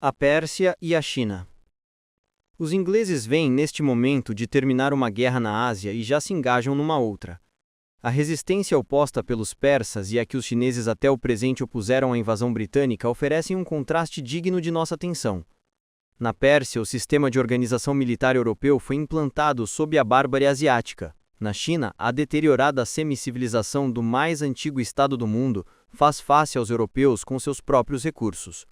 A Pérsia e a China. Os ingleses vêm neste momento de terminar uma guerra na Ásia e já se engajam numa outra. A resistência oposta pelos persas e a que os chineses até o presente opuseram à invasão britânica oferecem um contraste digno de nossa atenção. Na Pérsia, o sistema de organização militar europeu foi implantado sob a bárbare asiática. Na China, a deteriorada semicivilização do mais antigo estado do mundo faz face aos europeus com seus próprios recursos.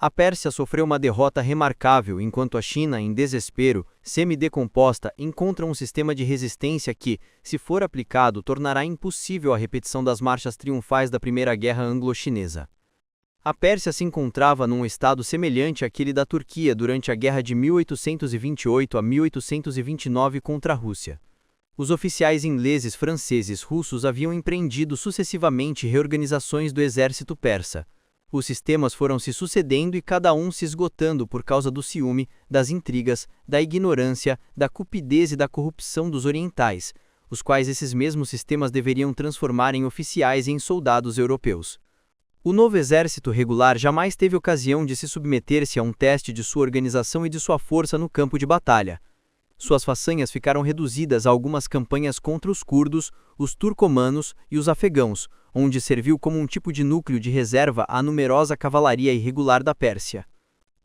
A Pérsia sofreu uma derrota remarcável, enquanto a China, em desespero, semi-decomposta, encontra um sistema de resistência que, se for aplicado, tornará impossível a repetição das marchas triunfais da Primeira Guerra Anglo-Chinesa. A Pérsia se encontrava num estado semelhante àquele da Turquia durante a guerra de 1828 a 1829 contra a Rússia. Os oficiais ingleses, franceses, russos haviam empreendido sucessivamente reorganizações do exército persa. Os sistemas foram se sucedendo e cada um se esgotando por causa do ciúme, das intrigas, da ignorância, da cupidez e da corrupção dos orientais, os quais esses mesmos sistemas deveriam transformar em oficiais e em soldados europeus. O novo exército regular jamais teve ocasião de se submeter-se a um teste de sua organização e de sua força no campo de batalha. Suas façanhas ficaram reduzidas a algumas campanhas contra os curdos, os turcomanos e os afegãos, onde serviu como um tipo de núcleo de reserva à numerosa cavalaria irregular da Pérsia.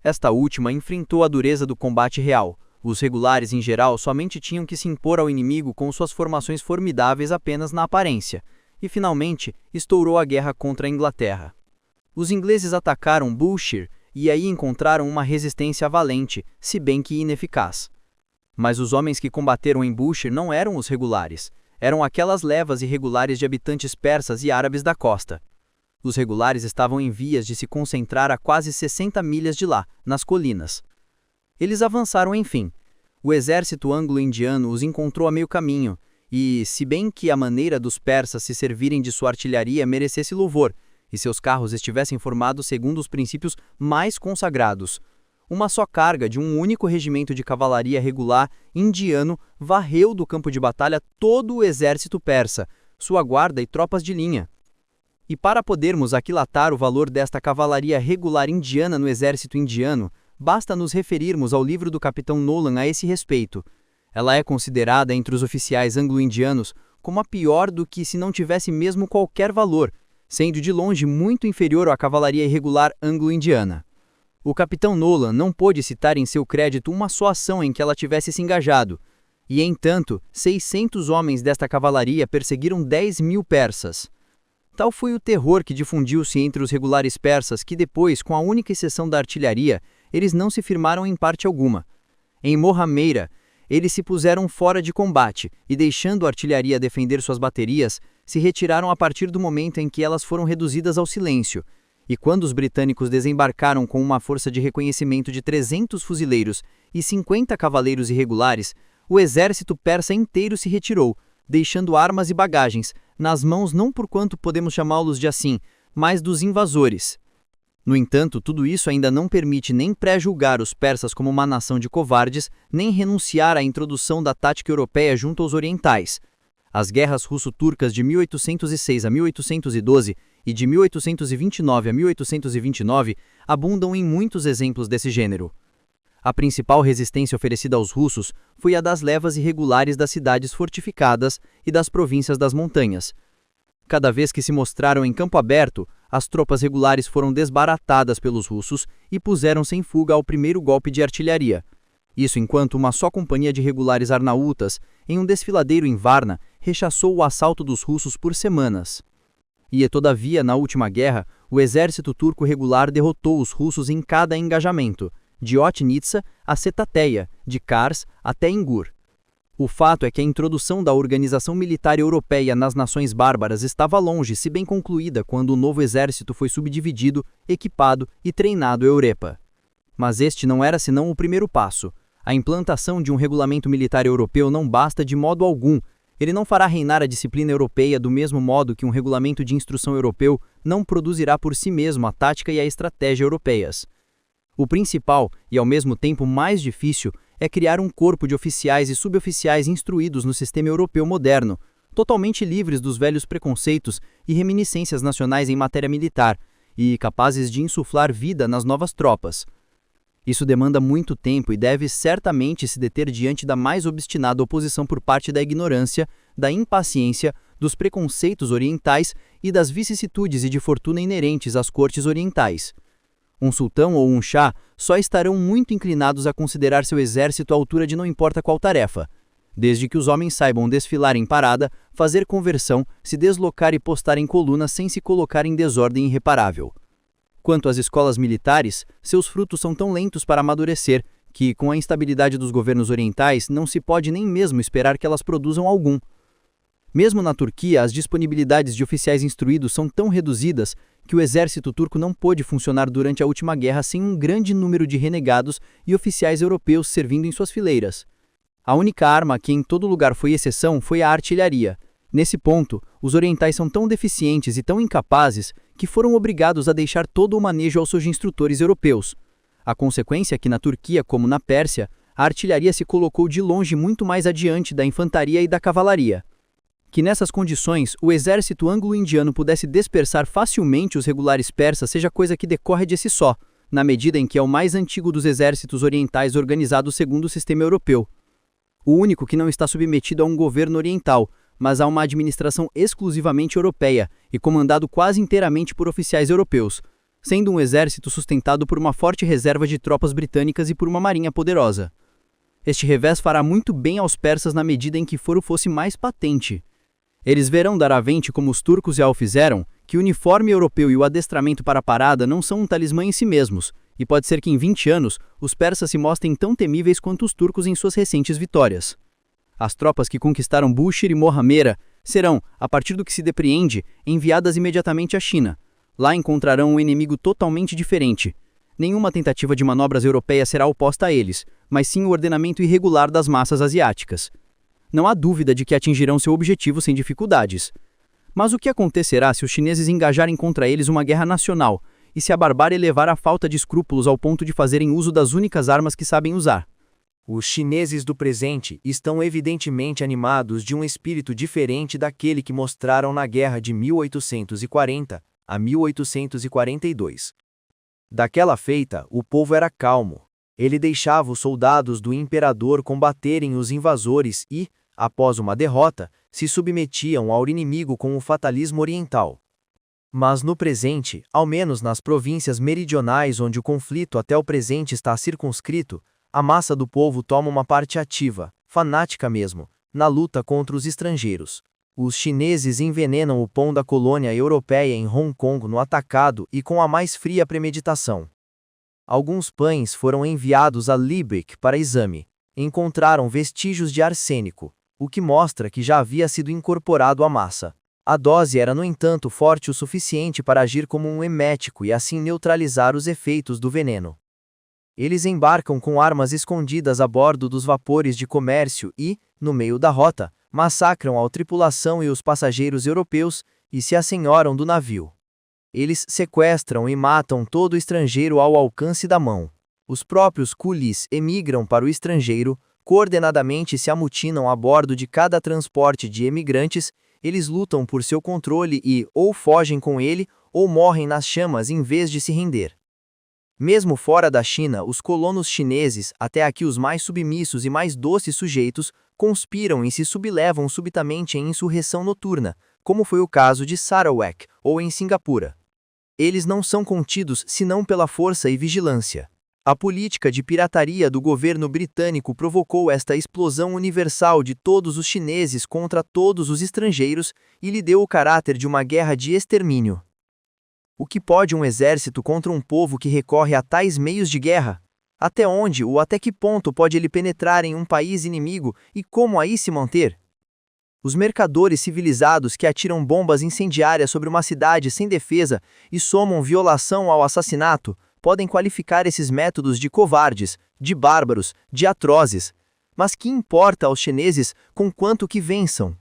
Esta última enfrentou a dureza do combate real. Os regulares, em geral, somente tinham que se impor ao inimigo com suas formações formidáveis apenas na aparência, e finalmente estourou a guerra contra a Inglaterra. Os ingleses atacaram Bushire e aí encontraram uma resistência valente, se bem que ineficaz. Mas os homens que combateram em Bushire não eram os regulares, eram aquelas levas irregulares de habitantes persas e árabes da costa. Os regulares estavam em vias de se concentrar a quase 60 milhas de lá, nas colinas. Eles avançaram enfim. O exército anglo-indiano os encontrou a meio caminho, e, se bem que a maneira dos persas se servirem de sua artilharia merecesse louvor, e seus carros estivessem formados segundo os princípios mais consagrados, uma só carga de um único regimento de cavalaria regular indiano varreu do campo de batalha todo o exército persa, sua guarda e tropas de linha. E para podermos aquilatar o valor desta cavalaria regular indiana no exército indiano, basta nos referirmos ao livro do capitão Nolan a esse respeito. Ela é considerada entre os oficiais anglo-indianos como a pior do que se não tivesse mesmo qualquer valor, sendo de longe muito inferior à cavalaria irregular anglo-indiana. O capitão Nolan não pôde citar em seu crédito uma só ação em que ela tivesse se engajado, e, entanto, 600 homens desta cavalaria perseguiram 10.000 persas. Tal foi o terror que difundiu-se entre os regulares persas que depois, com a única exceção da artilharia, eles não se firmaram em parte alguma. Em Mohammeira, eles se puseram fora de combate e, deixando a artilharia defender suas baterias, se retiraram a partir do momento em que elas foram reduzidas ao silêncio. E quando os britânicos desembarcaram com uma força de reconhecimento de 300 fuzileiros e 50 cavaleiros irregulares, o exército persa inteiro se retirou, deixando armas e bagagens, nas mãos não por quanto podemos chamá-los de assim, mas dos invasores. No entanto, tudo isso ainda não permite nem pré-julgar os persas como uma nação de covardes, nem renunciar à introdução da tática europeia junto aos orientais. As guerras russo-turcas de 1806 a 1812 e de 1829 a 1829 abundam em muitos exemplos desse gênero. A principal resistência oferecida aos russos foi a das levas irregulares das cidades fortificadas e das províncias das montanhas. Cada vez que se mostraram em campo aberto, as tropas regulares foram desbaratadas pelos russos e puseram-se em fuga ao primeiro golpe de artilharia. Isso enquanto uma só companhia de regulares arnaútas, em um desfiladeiro em Varna, rechaçou o assalto dos russos por semanas. E, todavia, na última guerra, o exército turco regular derrotou os russos em cada engajamento, de Otnitsa a Cetateia, de Kars até Ingur. O fato é que a introdução da organização militar europeia nas nações bárbaras estava longe, se bem concluída, quando o novo exército foi subdividido, equipado e treinado Eureka. Mas este não era senão o primeiro passo. A implantação de um regulamento militar europeu não basta de modo algum. Ele não fará reinar a disciplina europeia do mesmo modo que um regulamento de instrução europeu não produzirá por si mesmo a tática e a estratégia europeias. O principal, e ao mesmo tempo mais difícil, é criar um corpo de oficiais e suboficiais instruídos no sistema europeu moderno, totalmente livres dos velhos preconceitos e reminiscências nacionais em matéria militar, e capazes de insuflar vida nas novas tropas. Isso demanda muito tempo e deve certamente se deter diante da mais obstinada oposição por parte da ignorância, da impaciência, dos preconceitos orientais e das vicissitudes e de fortuna inerentes às cortes orientais. Um sultão ou um chá só estarão muito inclinados a considerar seu exército à altura de não importa qual tarefa, desde que os homens saibam desfilar em parada, fazer conversão, se deslocar e postar em coluna sem se colocar em desordem irreparável. Quanto às escolas militares, seus frutos são tão lentos para amadurecer que, com a instabilidade dos governos orientais, não se pode nem mesmo esperar que elas produzam algum. Mesmo na Turquia, as disponibilidades de oficiais instruídos são tão reduzidas que o exército turco não pôde funcionar durante a última guerra sem um grande número de renegados e oficiais europeus servindo em suas fileiras. A única arma que em todo lugar foi exceção foi a artilharia. Nesse ponto, os orientais são tão deficientes e tão incapazes que foram obrigados a deixar todo o manejo aos seus instrutores europeus. A consequência é que na Turquia, como na Pérsia, a artilharia se colocou de longe muito mais adiante da infantaria e da cavalaria. Que nessas condições o exército anglo-indiano pudesse dispersar facilmente os regulares persas seja coisa que decorre de si só, na medida em que é o mais antigo dos exércitos orientais organizado segundo o sistema europeu. O único que não está submetido a um governo oriental, mas a uma administração exclusivamente europeia e comandado quase inteiramente por oficiais europeus, sendo um exército sustentado por uma forte reserva de tropas britânicas e por uma marinha poderosa. Este revés fará muito bem aos persas na medida em que foro fosse mais patente. Eles verão daravente, como os turcos já o fizeram, que o uniforme europeu e o adestramento para a parada não são um talismã em si mesmos, e pode ser que em 20 anos os persas se mostrem tão temíveis quanto os turcos em suas recentes vitórias. As tropas que conquistaram Bushir e Mohammed serão, a partir do que se depreende, enviadas imediatamente à China. Lá encontrarão um inimigo totalmente diferente. Nenhuma tentativa de manobras europeias será oposta a eles, mas sim o ordenamento irregular das massas asiáticas. Não há dúvida de que atingirão seu objetivo sem dificuldades. Mas o que acontecerá se os chineses engajarem contra eles uma guerra nacional e se a barbárie levar à falta de escrúpulos ao ponto de fazerem uso das únicas armas que sabem usar? Os chineses do presente estão evidentemente animados de um espírito diferente daquele que mostraram na guerra de 1840 a 1842. Daquela feita, o povo era calmo. Ele deixava os soldados do imperador combaterem os invasores e, após uma derrota, se submetiam ao inimigo com o fatalismo oriental. Mas no presente, ao menos nas províncias meridionais onde o conflito até o presente está circunscrito, a massa do povo toma uma parte ativa, fanática mesmo, na luta contra os estrangeiros. Os chineses envenenam o pão da colônia europeia em Hong Kong no atacado e com a mais fria premeditação. Alguns pães foram enviados a Lübeck para exame. Encontraram vestígios de arsênico, o que mostra que já havia sido incorporado à massa. A dose era, no entanto, forte o suficiente para agir como um emético e assim neutralizar os efeitos do veneno. Eles embarcam com armas escondidas a bordo dos vapores de comércio e, no meio da rota, massacram a tripulação e os passageiros europeus e se assenhoram do navio. Eles sequestram e matam todo estrangeiro ao alcance da mão. Os próprios coolies emigram para o estrangeiro, coordenadamente se amutinam a bordo de cada transporte de emigrantes, eles lutam por seu controle e, ou fogem com ele, ou morrem nas chamas em vez de se render. Mesmo fora da China, os colonos chineses, até aqui os mais submissos e mais doces sujeitos, conspiram e se sublevam subitamente em insurreição noturna, como foi o caso de Sarawak ou em Singapura. Eles não são contidos senão pela força e vigilância. A política de pirataria do governo britânico provocou esta explosão universal de todos os chineses contra todos os estrangeiros e lhe deu o caráter de uma guerra de extermínio. O que pode um exército contra um povo que recorre a tais meios de guerra? Até onde ou até que ponto pode ele penetrar em um país inimigo e como aí se manter? Os mercadores civilizados que atiram bombas incendiárias sobre uma cidade sem defesa e somam violação ao assassinato podem qualificar esses métodos de covardes, de bárbaros, de atrozes. Mas que importa aos chineses com quanto que vençam?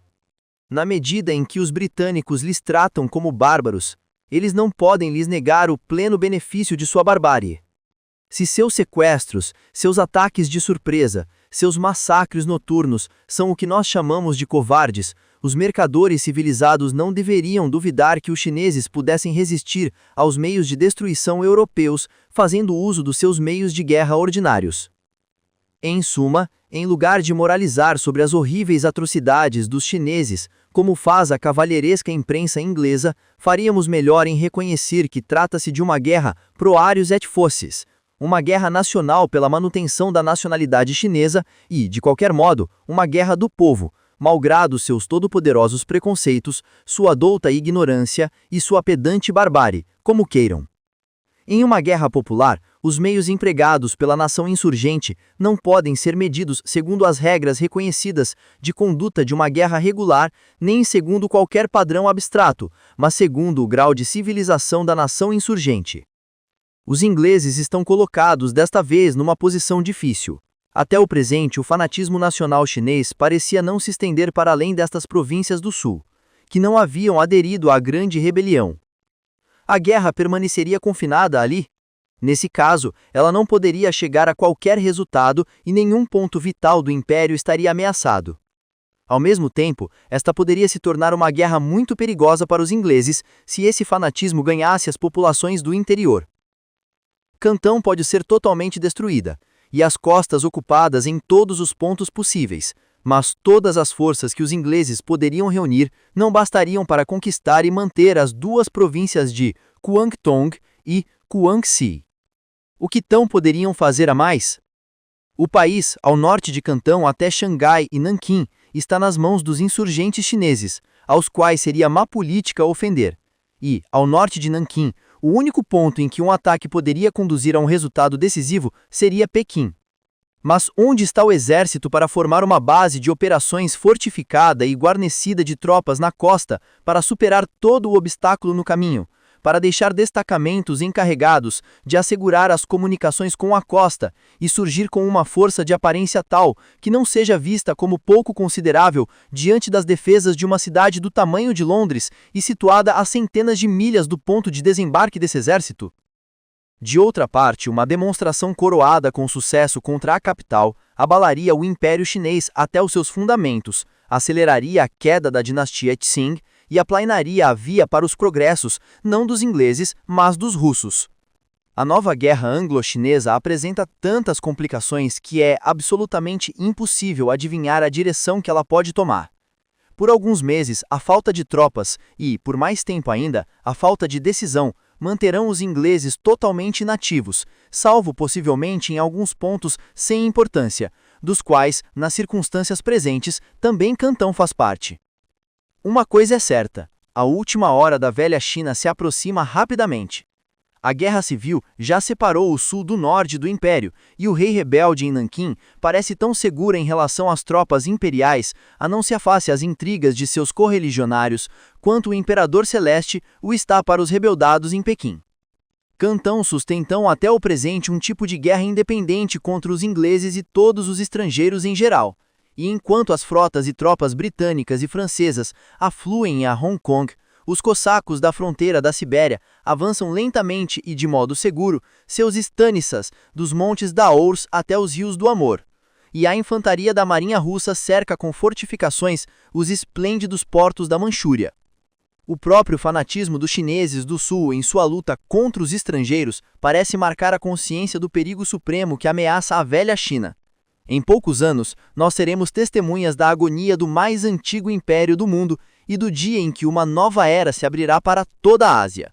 Na medida em que os britânicos lhes tratam como bárbaros, eles não podem lhes negar o pleno benefício de sua barbárie. Se seus sequestros, seus ataques de surpresa, seus massacres noturnos são o que nós chamamos de covardes, Os mercadores civilizados não deveriam duvidar que os chineses pudessem resistir aos meios de destruição europeus, fazendo uso dos seus meios de guerra ordinários. Em suma, em lugar de moralizar sobre as horríveis atrocidades dos chineses, como faz a cavalheiresca imprensa inglesa, faríamos melhor em reconhecer que trata-se de uma guerra pro arius et fossis, uma guerra nacional pela manutenção da nacionalidade chinesa e, de qualquer modo, uma guerra do povo, malgrado seus todo-poderosos preconceitos, sua douta ignorância e sua pedante barbárie, como queiram. Em uma guerra popular, os meios empregados pela nação insurgente não podem ser medidos segundo as regras reconhecidas de conduta de uma guerra regular, nem segundo qualquer padrão abstrato, mas segundo o grau de civilização da nação insurgente. Os ingleses estão colocados desta vez numa posição difícil. Até o presente, o fanatismo nacional chinês parecia não se estender para além destas províncias do sul, que não haviam aderido à grande rebelião. A guerra permaneceria confinada ali? Nesse caso, ela não poderia chegar a qualquer resultado e nenhum ponto vital do império estaria ameaçado. Ao mesmo tempo, esta poderia se tornar uma guerra muito perigosa para os ingleses se esse fanatismo ganhasse as populações do interior. Cantão pode ser totalmente destruída, e as costas ocupadas em todos os pontos possíveis, mas todas as forças que os ingleses poderiam reunir não bastariam para conquistar e manter as duas províncias de Guangdong e Guangxi. O que tão poderiam fazer a mais? O país, ao norte de Cantão até Xangai e Nanquim, está nas mãos dos insurgentes chineses, aos quais seria má política ofender. E, ao norte de Nanquim, o único ponto em que um ataque poderia conduzir a um resultado decisivo seria Pequim. Mas onde está o exército para formar uma base de operações fortificada e guarnecida de tropas na costa para superar todo o obstáculo no caminho, para deixar destacamentos encarregados de assegurar as comunicações com a costa e surgir com uma força de aparência tal que não seja vista como pouco considerável diante das defesas de uma cidade do tamanho de Londres e situada a centenas de milhas do ponto de desembarque desse exército? De outra parte, uma demonstração coroada com sucesso contra a capital abalaria o Império Chinês até os seus fundamentos, aceleraria a queda da dinastia Qing e aplanaria a via para os progressos, não dos ingleses, mas dos russos. A nova guerra anglo-chinesa apresenta tantas complicações que é absolutamente impossível adivinhar a direção que ela pode tomar. Por alguns meses, a falta de tropas e, por mais tempo ainda, a falta de decisão manterão os ingleses totalmente inativos, salvo possivelmente em alguns pontos sem importância, dos quais, nas circunstâncias presentes, também Cantão faz parte. Uma coisa é certa, a última hora da velha China se aproxima rapidamente. A guerra civil já separou o sul do norte do império, e o rei rebelde em Nanquim parece tão seguro em relação às tropas imperiais, a não se afaste às intrigas de seus correligionários, quanto o imperador celeste o está para os rebeldados em Pequim. Cantão sustentam até o presente um tipo de guerra independente contra os ingleses e todos os estrangeiros em geral. E enquanto as frotas e tropas britânicas e francesas afluem a Hong Kong, os cossacos da fronteira da Sibéria avançam lentamente e de modo seguro seus stânissas dos montes da Ours até os rios do Amor. E a infantaria da marinha russa cerca com fortificações os esplêndidos portos da Manchúria. O próprio fanatismo dos chineses do sul em sua luta contra os estrangeiros parece marcar a consciência do perigo supremo que ameaça a velha China. Em poucos anos, nós seremos testemunhas da agonia do mais antigo império do mundo e do dia em que uma nova era se abrirá para toda a Ásia.